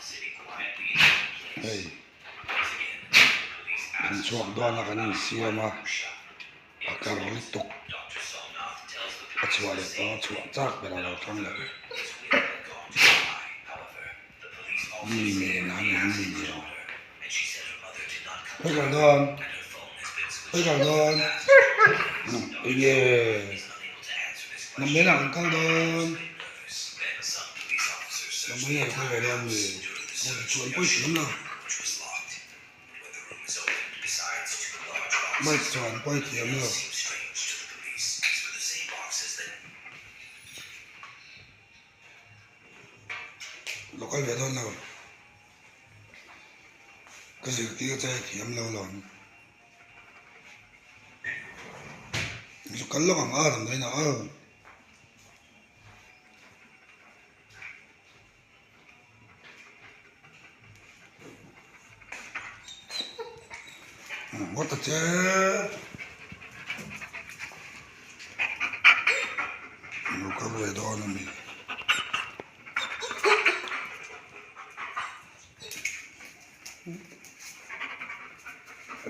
Hey, ang suwak doon na kaning siyama akarolitok at suwalit suwak cak beralaw tanggal ini Hey Gordon, iya, namanya nak Gordon, namanya apa Gordon ni? Oh, cuan pun cium lah, baik cuan pun cium lah. Lokal Gordon lah, kasi kita cakap cium lah orang. Lokal lah kan orang dah nak. What the hell? Lokal Gordon ni.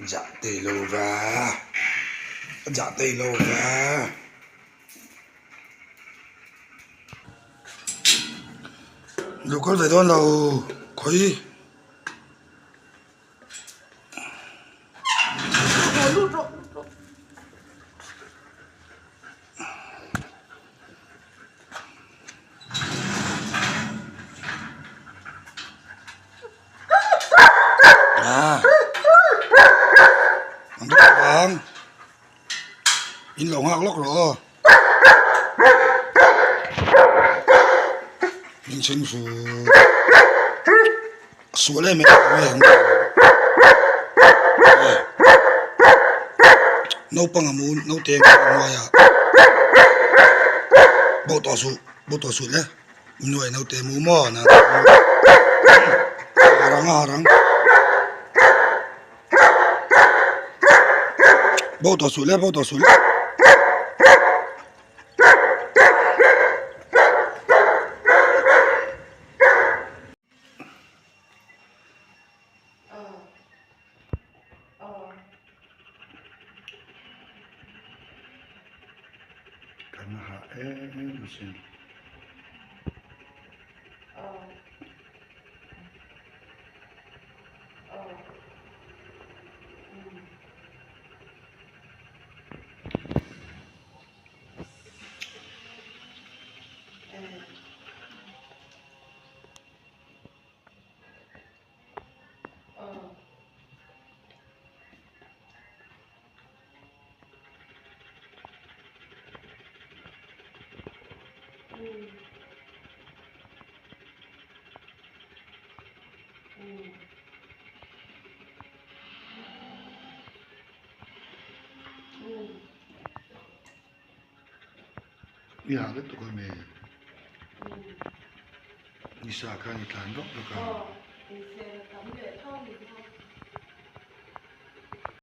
Jatuh lova. Lokal Gordon lah, koi. Ang bang, in lòng hạc lóc rồi, in sinh sủa lên mẹ nấu băng à muốn nấu tiền ngoài à, bộ tỏ sủa lên, nuôi nấu tiền mua mò nè, harang, bộ tỏ sủa lên. Karena mesin. Ya, itu kami. Bisa kan ikan dok,